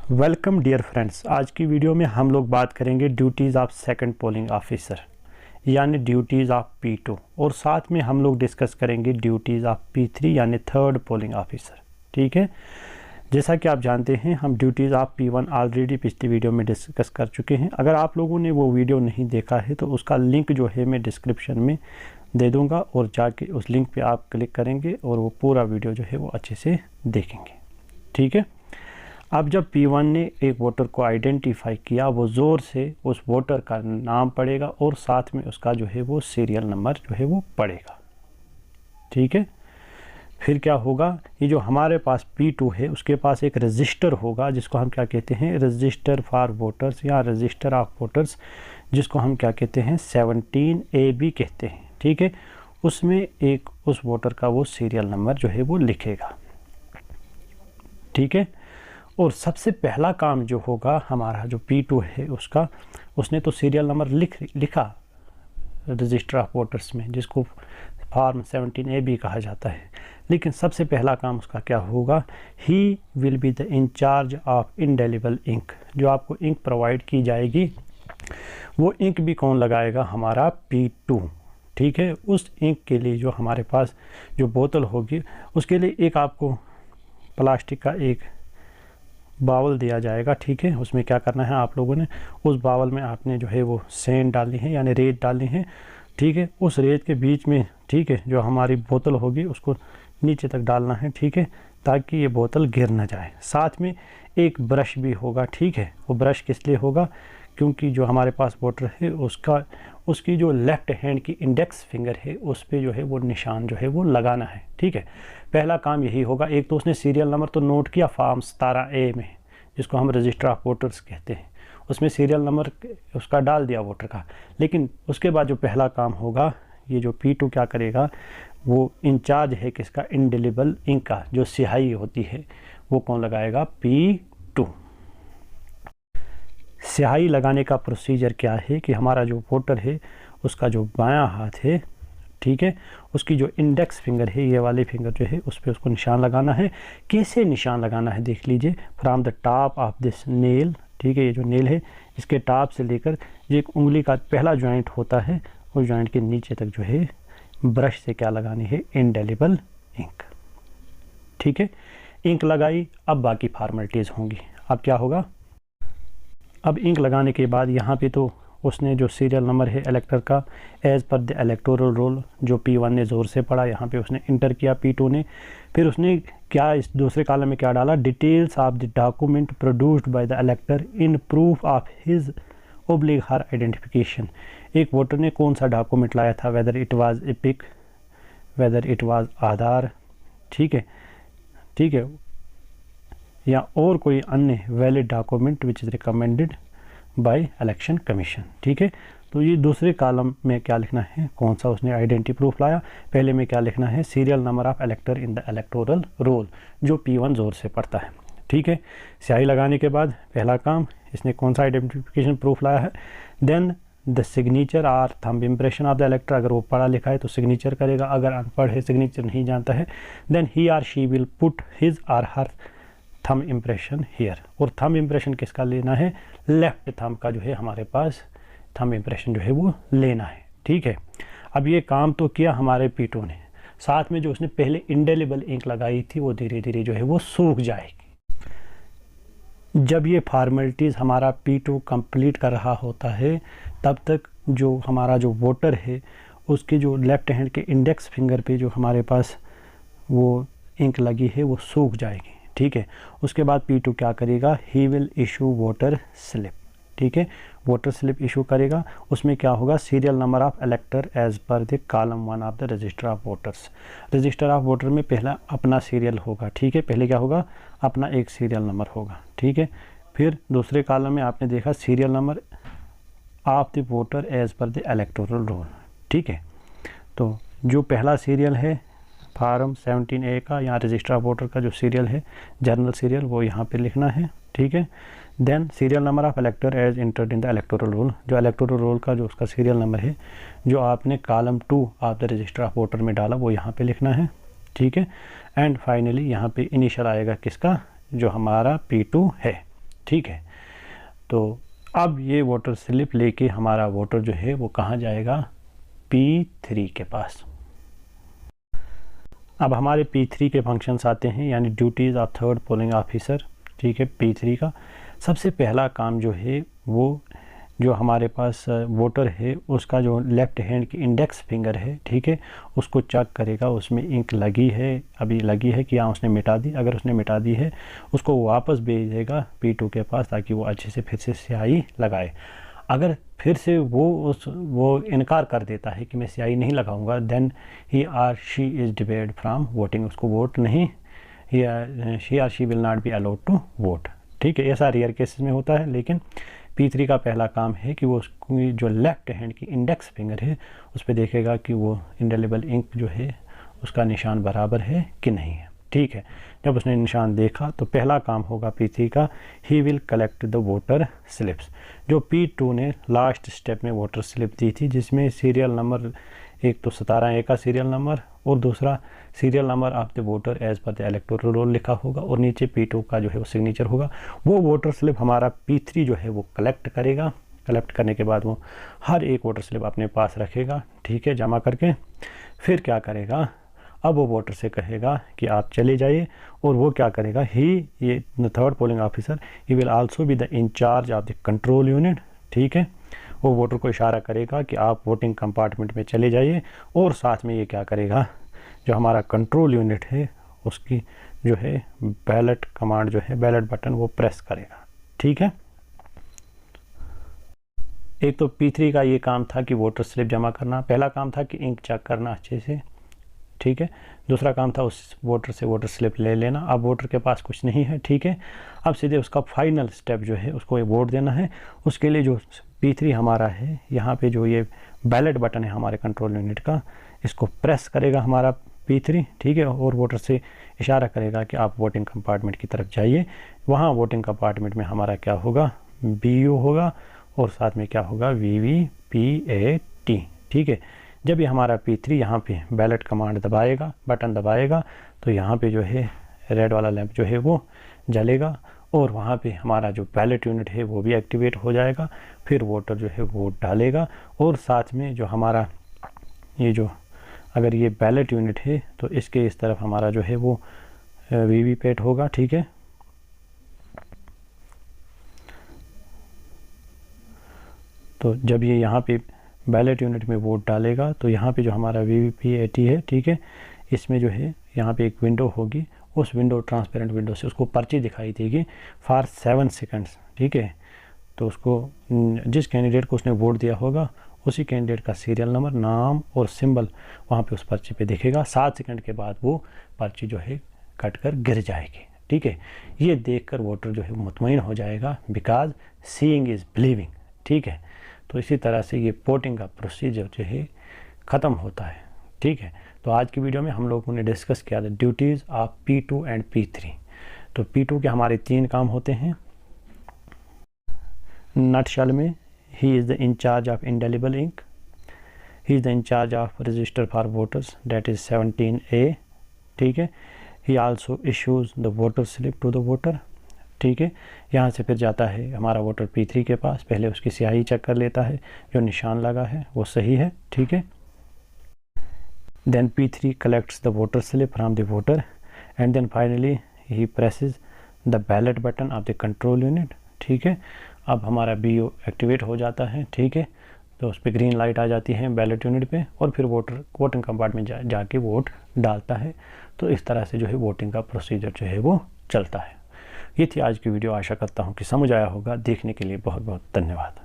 Welcome dear friends. आज की video में हम लोग बात करेंगे duties of second polling officer यानी ड्यूटीज़ ऑफ P2 और साथ में हम लोग डिस्कस करेंगे ड्यूटीज़ ऑफ P3 यानी थर्ड पोलिंग ऑफिसर। ठीक है, जैसा कि आप जानते हैं हम ड्यूटीज़ ऑफ P1 ऑलरेडी पिछली वीडियो में डिस्कस कर चुके हैं। अगर आप लोगों ने वो वीडियो नहीं देखा है तो उसका लिंक जो है मैं डिस्क्रिप्शन में दे दूँगा और जाके उस लिंक पर आप क्लिक करेंगे और वो पूरा वीडियो जो है वो अच्छे से देखेंगे। ठीक है, अब जब P1 ने एक वोटर को आइडेंटिफाई किया, वो ज़ोर से उस वोटर का नाम पढ़ेगा और साथ में उसका जो है वो सीरियल नंबर जो है वो पढ़ेगा। ठीक है, फिर क्या होगा, ये जो हमारे पास P2 है उसके पास एक रजिस्टर होगा जिसको हम क्या कहते हैं, रजिस्टर फॉर वोटर्स या रजिस्टर ऑफ वोटर्स, जिसको हम क्या कहते हैं 17AB कहते हैं। ठीक है, उसमें एक उस वोटर का वो सीरियल नंबर जो है वो लिखेगा। ठीक है, और सबसे पहला काम जो होगा हमारा जो P2 है उसने तो सीरियल नंबर लिखा रजिस्टर ऑफ वोटर्स में, जिसको फॉर्म 17AB कहा जाता है। लेकिन सबसे पहला काम उसका क्या होगा, he will be the incharge of indelible ink. जो आपको इंक प्रोवाइड की जाएगी वो इंक भी कौन लगाएगा, हमारा P2। ठीक है, उस इंक के लिए जो हमारे पास जो बोतल होगी उसके लिए एक आपको प्लास्टिक का एक बावल दिया जाएगा। ठीक है, उसमें क्या करना है, आप लोगों ने उस बावल में आपने जो है वो सेंड डालनी है यानी रेत डालनी है। ठीक है, उस रेत के बीच में ठीक है जो हमारी बोतल होगी उसको नीचे तक डालना है। ठीक है, ताकि ये बोतल गिर ना जाए। साथ में एक ब्रश भी होगा। ठीक है, वो ब्रश किस लिए होगा, क्योंकि जो हमारे पास वोटर है उसकी जो लेफ़्ट हैंड की इंडेक्स फिंगर है उस पर जो है वो निशान जो है वो लगाना है। ठीक है, पहला काम यही होगा। एक तो उसने सीरियल नंबर तो नोट किया फॉर्म 17A में, जिसको हम रजिस्टर ऑफ वोटर्स कहते हैं, उसमें सीरियल नंबर उसका डाल दिया वोटर का। लेकिन उसके बाद जो पहला काम होगा, ये जो P2 क्या करेगा, वो इंचार्ज है किसका, इंडेलिबल इंक का, जो स्याही होती है वो कौन लगाएगा, P2। स्याही लगाने का प्रोसीजर क्या है कि हमारा जो वोटर है उसका जो बायां हाथ है, ठीक है, उसकी जो इंडेक्स फिंगर है, ये वाली फिंगर जो है उस पर उसको निशान लगाना है। कैसे निशान लगाना है देख लीजिए, from the top of this nail. ठीक है, ये जो नेल है इसके टॉप से लेकर जो एक उंगली का पहला जॉइंट होता है उस जॉइंट के नीचे तक जो है ब्रश से क्या लगानी है, इंडेलिबल इंक। ठीक है, इंक लगाई, अब बाकी फॉर्मेलिटीज़ होंगी। अब क्या होगा, अब इंक लगाने के बाद यहाँ पे तो उसने जो सीरियल नंबर है इलेक्टर का as per the electoral roll जो P1 ने ज़ोर से पढ़ा, यहाँ पे उसने इंटर किया P2 ने। फिर उसने क्या इस दूसरे कॉलम में क्या डाला, details of the document produced by the elector in proof of his oblique her identification. एक वोटर ने कौन सा डॉक्यूमेंट लाया था, whether it was EPIC, whether it was Aadhaar, ठीक है, या और कोई अन्य valid document which is recommended by election commission. ठीक है, तो ये दूसरे कॉलम में क्या लिखना है, कौन सा उसने आइडेंटिटी प्रूफ लाया। पहले में क्या लिखना है, serial number of इलेक्टर in the electoral roll, जो P1 ज़ोर से पढ़ता है। ठीक है, स्याही लगाने के बाद पहला काम, इसने कौन सा आइडेंटिफिकेशन प्रूफ लाया है। देन द सिग्नेचर और थंब इम्प्रेशन ऑफ द इलेक्टर, अगर वो पढ़ा लिखा है तो सिग्नेचर करेगा, अगर अनपढ़ है सिग्नेचर नहीं जानता है, देन ही और शी विल पुट हिज और हर थंब इम्प्रेशन हियर। और थंब इम्प्रेशन किसका लेना है, लेफ्ट थंब का जो है हमारे पास थंब इम्प्रेशन जो है वो लेना है। ठीक है, अब ये काम तो किया हमारे P2 ने, साथ में जो उसने पहले इंडेलिबल इंक लगाई थी वो धीरे धीरे जो है वो सूख जाएगी। जब ये फॉर्मेलिटीज़ हमारा P2 कंप्लीट कर रहा होता है तब तक जो हमारा जो वोटर है उसके जो लेफ्ट हैंड के इंडेक्स फिंगर पे जो हमारे पास वो इंक लगी है वो सूख जाएगी। ठीक है, उसके बाद P2 क्या करेगा, he will issue voter slip. ठीक है, वोटर स्लिप इशू करेगा, उसमें क्या होगा, serial number of elector as per the column 1 of the register of voters. Register of voter में पहला अपना सीरियल होगा। ठीक है, पहले क्या होगा, अपना एक सीरियल नंबर होगा। ठीक है, फिर दूसरे कॉलम में आपने देखा serial number of the voter as per the electoral roll. ठीक है, तो जो पहला सीरियल है फॉर्म 17A का या रजिस्टर ऑफ वोटर का जो सीरियल है, जर्नल सीरियल, वो यहाँ पे लिखना है। ठीक है, then serial number of elector as entered in the electoral roll, जो इलेक्टोरल रोल का जो उसका सीरियल नंबर है जो आपने column 2 of the register of voter में डाला वो यहाँ पे लिखना है। ठीक है, एंड फाइनली यहाँ पे इनिशियल आएगा किसका, जो हमारा P2 है। ठीक है। तो अब ये वोटर स्लिप लेके हमारा वोटर जो है वो कहाँ जाएगा, P3 के पास। अब हमारे P3 के फंक्शंस आते हैं, यानी duties of third polling officer, ठीक है। P3 का सबसे पहला काम जो है वो जो हमारे पास वोटर है उसका जो लेफ़्ट हैंड की इंडेक्स फिंगर है, ठीक है, उसको चेक करेगा उसमें इंक लगी है, अभी लगी है कि हाँ उसने मिटा दी। अगर उसने मिटा दी है उसको वापस भेज देगा P2 के पास ताकि वो अच्छे से फिर से स्याही लगाए। अगर फिर से वो इनकार कर देता है कि मैं स्याही नहीं लगाऊंगा, then he or she is debarred from voting, उसको वोट नहीं, he or she will not be allowed to vote, ठीक है। ऐसा रेयर केसेस में होता है, लेकिन P3 का पहला काम है कि वो उसकी जो लेफ़्ट हैंड की इंडेक्स फिंगर है उस पर देखेगा कि वो इंडेलिबल इंक जो है उसका निशान बराबर है कि नहीं है, ठीक है। जब उसने निशान देखा तो पहला काम होगा P3 का, he will collect the voter slips. जो P2 ने लास्ट स्टेप में वोटर स्लिप दी थी जिसमें सीरियल नंबर, एक तो 17A का सीरियल नंबर और दूसरा serial number of the voter as per the electoral roll लिखा होगा और नीचे P2 का जो है वो सिग्नेचर होगा, वो वोटर स्लिप हमारा P3 जो है वो कलेक्ट करेगा। कलेक्ट करने के बाद वो हर एक वोटर स्लिप अपने पास रखेगा, ठीक है, जमा करके। फिर क्या करेगा, अब वो वोटर से कहेगा कि आप चले जाइए, और वो क्या करेगा, ये third polling officer, he will also be the incharge of the control unit, ठीक है। वो वोटर को इशारा करेगा कि आप वोटिंग कंपार्टमेंट में चले जाइए, और साथ में ये क्या करेगा, जो हमारा कंट्रोल यूनिट है उसकी जो है बैलेट कमांड जो है, बैलेट बटन वो प्रेस करेगा, ठीक है। एक तो P3 का ये काम था कि वोटर स्लिप जमा करना, पहला काम था कि इंक चेक करना अच्छे से, ठीक है। दूसरा काम था उस वोटर से वोटर स्लिप ले लेना। अब वोटर के पास कुछ नहीं है, ठीक है। अब सीधे उसका फाइनल स्टेप जो है उसको वोट देना है। उसके लिए जो P3 हमारा है, यहाँ पे जो ये बैलेट बटन है हमारे कंट्रोल यूनिट का, इसको प्रेस करेगा हमारा P3, ठीक है, और वोटर से इशारा करेगा कि आप वोटिंग कंपार्टमेंट की तरफ जाइए। वहाँ वोटिंग कंपार्टमेंट में हमारा क्या होगा, BU होगा, और साथ में क्या होगा, VVPAT, ठीक है। जब ये हमारा P3 यहाँ पे बैलेट कमांड दबाएगा, बटन दबाएगा, तो यहाँ पे जो है रेड वाला लैंप जो है वो जलेगा, और वहाँ पे हमारा जो बैलेट यूनिट है वो भी एक्टिवेट हो जाएगा। फिर वोटर जो है वोट डालेगा, और साथ में जो हमारा ये जो, अगर ये बैलेट यूनिट है तो इसके इस तरफ हमारा जो है वो VVPAT होगा, ठीक है। तो जब ये यहाँ पे बैलेट यूनिट में वोट डालेगा तो यहाँ पे जो हमारा VVPAT है, ठीक है, इसमें जो है यहाँ पे एक विंडो होगी, उस विंडो, ट्रांसपेरेंट विंडो से उसको पर्ची दिखाई देगी फॉर 7 सेकंड्स, ठीक है। तो उसको जिस कैंडिडेट को उसने वोट दिया होगा उसी कैंडिडेट का सीरियल नंबर, नाम और सिंबल वहाँ पे उस पर्ची पे दिखेगा। 7 सेकंड के बाद वो पर्ची जो है कट कर गिर जाएगी, ठीक है। ये देखकर वोटर जो है मुतमईन हो जाएगा, बिकॉज सीइंग इज़ बिलीविंग, ठीक है। तो इसी तरह से ये वोटिंग का प्रोसीजर जो है ख़त्म होता है, ठीक है। तो आज की वीडियो में हम लोगों ने डिस्कस किया था duties of P2 and P3। तो P2 के हमारे 3 काम होते हैं नटशल में। He is the incharge of indelible ink, he is the incharge of register for voters, date is 17A, ठीक है। He also issues the voter slip to the voter, ठीक है। यहाँ से फिर जाता है हमारा वोटर P3 के पास, पहले उसकी स्याही चेक कर लेता है, जो निशान लगा है वो सही है, ठीक है। Then P3 collects the voter slip from the voter, and then finally he presses the ballot button of the control unit, ठीक है। अब हमारा BU एक्टिवेट हो जाता है, ठीक है। तो उस पर ग्रीन लाइट आ जाती है बैलेट यूनिट पे, और फिर वोटर वोटिंग कंपार्टमेंट जाके वोट डालता है। तो इस तरह से जो है वोटिंग का प्रोसीजर जो है वो चलता है। ये थी आज की वीडियो, आशा करता हूँ कि समझ आया होगा। देखने के लिए बहुत बहुत धन्यवाद।